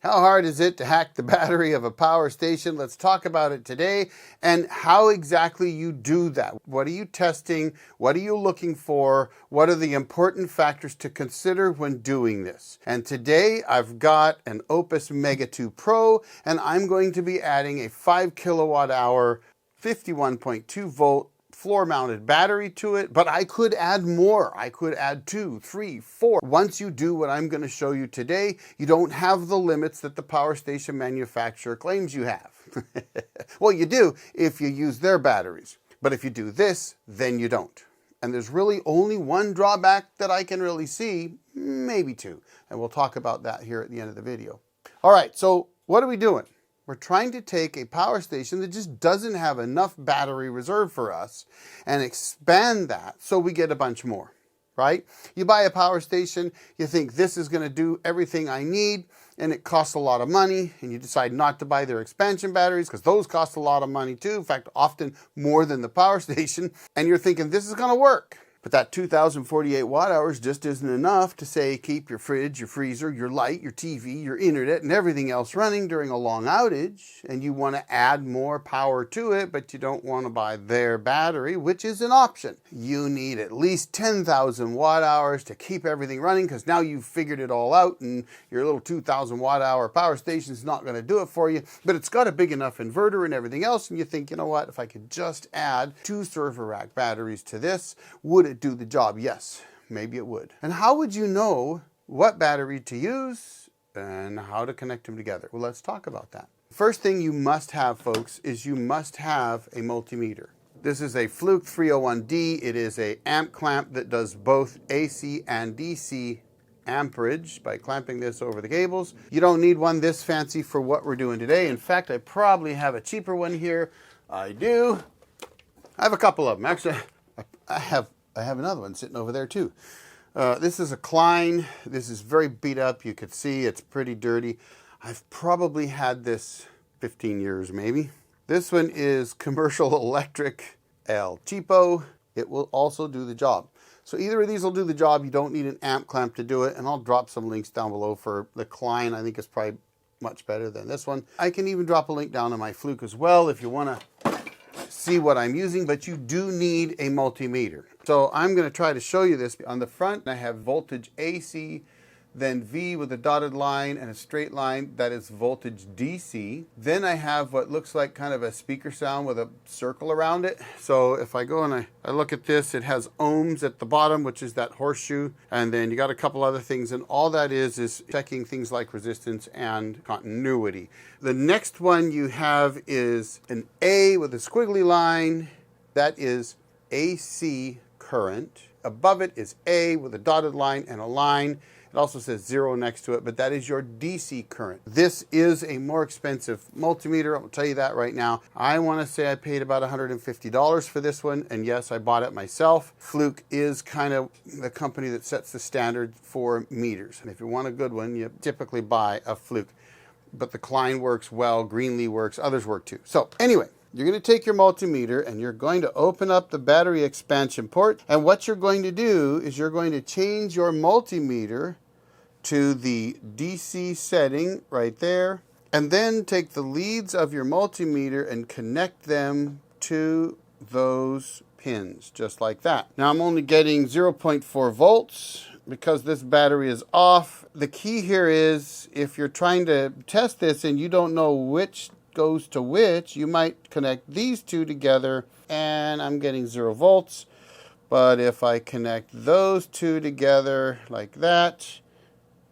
How hard is it to hack the battery of a power station? Let's talk about it today and how exactly you do that. What are you testing? What are you looking for? What are the important factors to consider when doing this? And today I've got an Oupes Mega 2 Pro, and I'm going to be adding a 5 kilowatt hour 51.2 volt floor-mounted battery to it, but I could add more. I could add 2, 3, 4. Once you do what I'm going to show you today, you don't have the limits that the power station manufacturer claims you have. Well, you do if you use their batteries, but if you do this, then you don't. And there's really only one drawback that I can really see, maybe two, and we'll talk about that here at the end of the video. All right, so what are we doing? We're trying to take a power station that just doesn't have enough battery reserve for us and expand that so we get a bunch more, right? You buy a power station, you think this is going to do everything I need, and it costs a lot of money, and you decide not to buy their expansion batteries because those cost a lot of money too. In fact, often more than the power station, and you're thinking this is going to work. But that 2,048 watt hours just isn't enough to say keep your fridge, your freezer, your light, your TV, your internet, and everything else running during a long outage. And you want to add more power to it, but you don't want to buy their battery, which is an option. You need at least 10,000 watt hours to keep everything running because now you've figured it all out and your little 2,000 watt hour power station is not going to do it for you. But it's got a big enough inverter and everything else. And you think, you know what, if I could just add 2 server rack batteries to this, would it do the job? Yes, maybe it would. And how would you know what battery to use and how to connect them together? Well, let's talk about that. First thing you must have, folks, is you must have a multimeter. This is a Fluke 301D. It is a amp clamp that does both AC and DC amperage by clamping this over the cables. You don't need one this fancy for what we're doing today. In fact, I probably have a cheaper one here. I do. I have a couple of them. Actually, I have another one sitting over there too. This is a Klein. This is very beat up. You could see it's pretty dirty. I've probably had this 15 years maybe. This one is Commercial Electric El Cheapo. It will also do the job. So either of these will do the job. You don't need an amp clamp to do it. And I'll drop some links down below for the Klein. I think it's probably much better than this one. I can even drop a link down on my Fluke as well if you want to see what I'm using, but you do need a multimeter. So I'm going to try to show you this. On the front, I have voltage AC, then V with a dotted line and a straight line, that is voltage DC. Then I have what looks like kind of a speaker sound with a circle around it. So if I go and I look at this, it has ohms at the bottom, which is that horseshoe. And then you got a couple other things, and all that is checking things like resistance and continuity. The next one you have is an A with a squiggly line. That is AC current. Above it is A with a dotted line and a line. It also says 0 next to it, but that is your DC current. This is a more expensive multimeter. I'll tell you that right now. I want to say I paid about $150 for this one, and yes, I bought it myself. Fluke is kind of the company that sets the standard for meters, and if you want a good one, you typically buy a Fluke. But the Klein works well, Greenlee works, others work too. So anyway, you're going to take your multimeter and you're going to open up the battery expansion port. And what you're going to do is you're going to change your multimeter to the DC setting right there. And then take the leads of your multimeter and connect them to those pins, just like that. Now I'm only getting 0.4 volts because this battery is off. The key here is if you're trying to test this and you don't know which goes to which, you might connect these two together and I'm getting 0 volts. But if I connect those two together like that,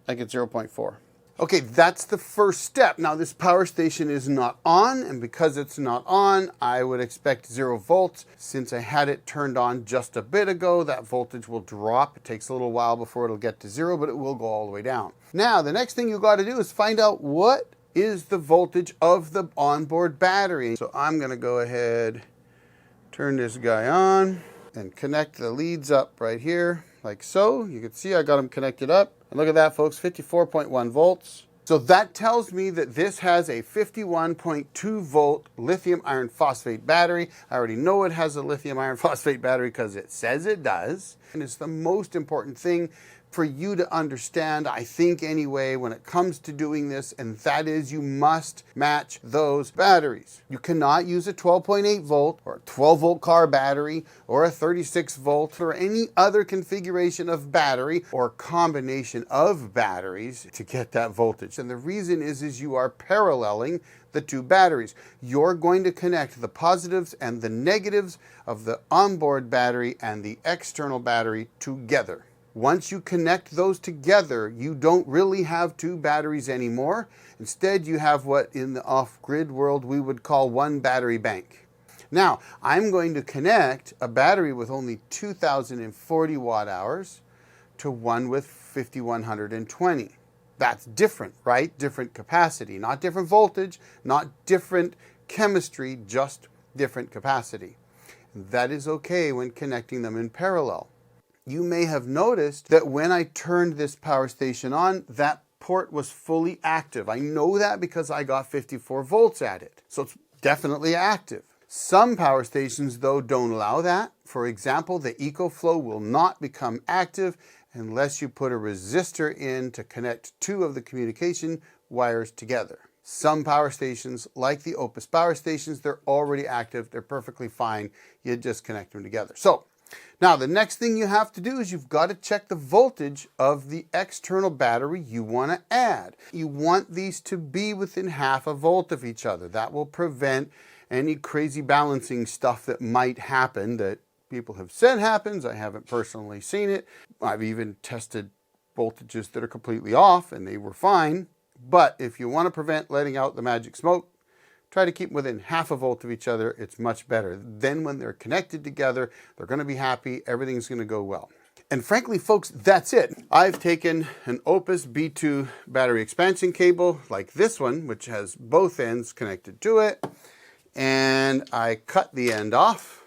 I get 0.4. Okay, that's the first step. Now this power station is not on, and because it's not on, I would expect 0 volts. Since I had it turned on just a bit ago, that voltage will drop. It takes a little while before it'll get to 0, but it will go all the way down. Now, the next thing you got to do is find out what is the voltage of the onboard battery. So I'm going to go ahead, turn this guy on, and connect the leads up right here, like so. You can see I got them connected up. And look at that, folks, 54.1 volts. So that tells me that this has a 51.2 volt lithium iron phosphate battery. I already know it has a lithium iron phosphate battery because it says it does. And it's the most important thing for you to understand, I think anyway, when it comes to doing this, and that is you must match those batteries. You cannot use a 12.8 volt or a 12 volt car battery or a 36 volt or any other configuration of battery or combination of batteries to get that voltage. And the reason is you are paralleling the two batteries. You're going to connect the positives and the negatives of the onboard battery and the external battery together. Once you connect those together, you don't really have two batteries anymore. Instead, you have what in the off-grid world we would call one battery bank. Now, I'm going to connect a battery with only 2,040 watt hours to one with 5,120. That's different, right? Different capacity, not different voltage, not different chemistry, just different capacity. That is okay when connecting them in parallel. You may have noticed that when I turned this power station on, that port was fully active. I know that because I got 54 volts at it. So it's definitely active. Some power stations, though, don't allow that. For example, the EcoFlow will not become active unless you put a resistor in to connect two of the communication wires together. Some power stations, like the Oupes power stations, they're already active. They're perfectly fine. You just connect them together. So now, the next thing you have to do is you've got to check the voltage of the external battery you want to add. You want these to be within half a volt of each other. That will prevent any crazy balancing stuff that might happen that people have said happens. I haven't personally seen it. I've even tested voltages that are completely off and they were fine. But if you want to prevent letting out the magic smoke, try to keep them within half a volt of each other. It's much better. Then when they're connected together, they're going to be happy. Everything's going to go well. And frankly, folks, that's it. I've taken an Oupes B2 battery expansion cable like this one, which has both ends connected to it. And I cut the end off,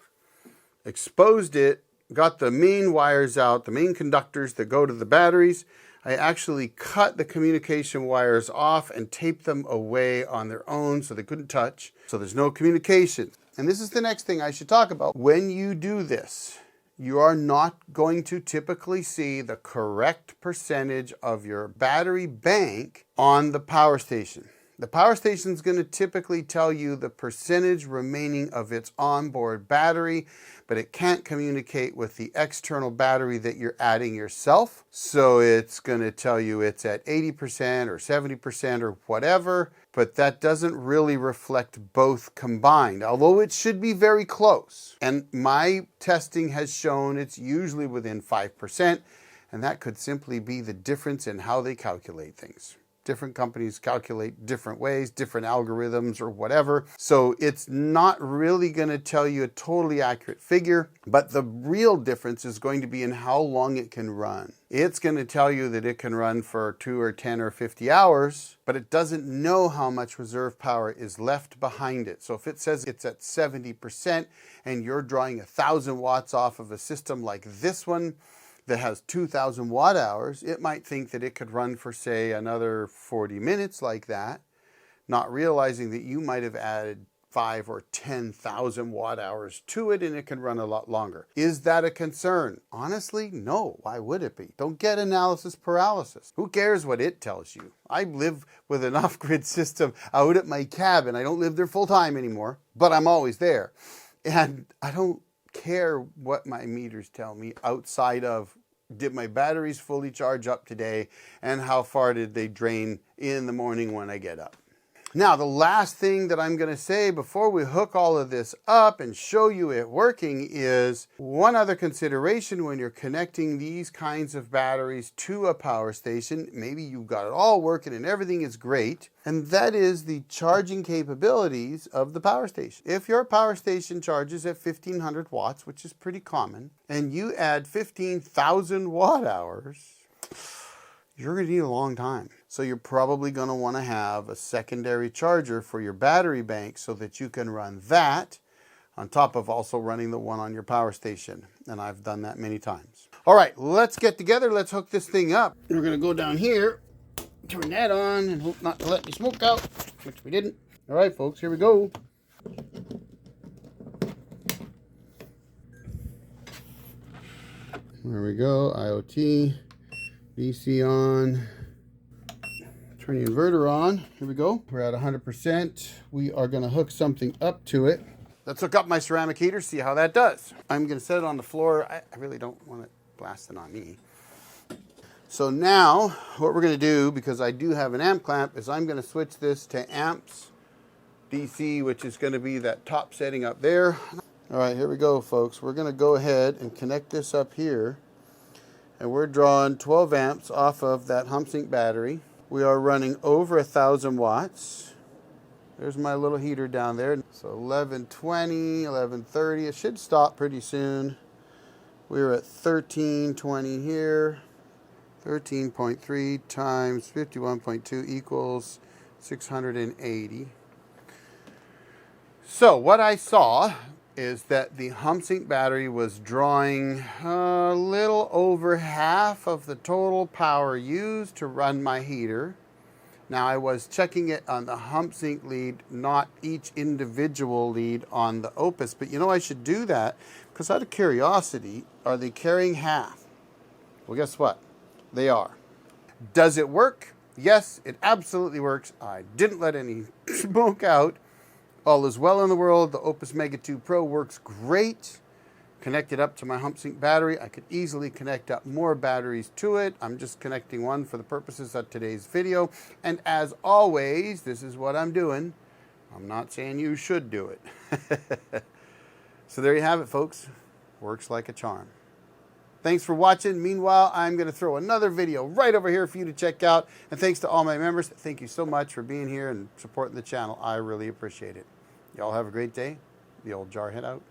exposed it, got the main wires out, the main conductors that go to the batteries. I actually cut the communication wires off and taped them away on their own so they couldn't touch. So there's no communication. And this is the next thing I should talk about. When you do this, you are not going to typically see the correct percentage of your battery bank on the power station. The power station is going to typically tell you the percentage remaining of its onboard battery, but it can't communicate with the external battery that you're adding yourself. So it's going to tell you it's at 80% or 70% or whatever, but that doesn't really reflect both combined, although it should be very close. And my testing has shown it's usually within 5%, and that could simply be the difference in how they calculate things. Different companies calculate different ways, different algorithms or whatever. So it's not really going to tell you a totally accurate figure, but the real difference is going to be in how long it can run. It's going to tell you that it can run for 2 or 10 or 50 hours, but it doesn't know how much reserve power is left behind it. So if it says it's at 70% and you're drawing 1,000 watts off of a system like this one, that has 2,000 watt hours, it might think that it could run for, say, another 40 minutes like that, not realizing that you might have added 5 or 10,000 watt hours to it and it can run a lot longer. Is that a concern? Honestly, no. Why would it be? Don't get analysis paralysis. Who cares what it tells you? I live with an off-grid system out at my cabin. I don't live there full time anymore, but I'm always there. And I don't care what my meters tell me outside of, did my batteries fully charge up today and how far did they drain in the morning when I get up? Now, the last thing that I'm going to say before we hook all of this up and show you it working is one other consideration when you're connecting these kinds of batteries to a power station. Maybe you've got it all working and everything is great, and that is the charging capabilities of the power station. If your power station charges at 1,500 watts, which is pretty common, and you add 15,000 watt hours, you're going to need a long time. So you're probably going to want to have a secondary charger for your battery bank so that you can run that on top of also running the one on your power station. And I've done that many times. All right, let's get together. Let's hook this thing up. We're going to go down here, turn that on, and hope not to let any smoke out, which we didn't. All right, folks, here we go. There we go, IoT. DC on. Turn the inverter on. Here we go. We're at 100%. We are going to hook something up to it. Let's hook up my ceramic heater, see how that does. I'm going to set it on the floor. I really don't want it blasting on me. So now what we're going to do, because I do have an amp clamp, is I'm going to switch this to amps DC, which is going to be that top setting up there. All right, here we go, folks. We're going to go ahead and connect this up here. And we're drawing 12 amps off of that Humsienk battery. We are running over 1,000 watts. There's my little heater down there. So 1120, 1130. It should stop pretty soon. We're at 1320 here. 13.3 times 51.2 equals 680. So what I saw is that the Humsienk battery was drawing a little over half of the total power used to run my heater. Now I was checking it on the Humsienk lead, not each individual lead on the Oupes, but you know, I should do that because out of curiosity, are they carrying half? Well, guess what? They are. Does it work? Yes, it absolutely works. I didn't let any smoke out. All is well in the world. The Oupes Mega 2 Pro works great. Connected up to my Humsienk battery. I could easily connect up more batteries to it. I'm just connecting one for the purposes of today's video. And as always, this is what I'm doing. I'm not saying you should do it. So there you have it, folks. Works like a charm. Thanks for watching. Meanwhile, I'm going to throw another video right over here for you to check out. And thanks to all my members. Thank you so much for being here and supporting the channel. I really appreciate it. Y'all have a great day. The old Jarhead out.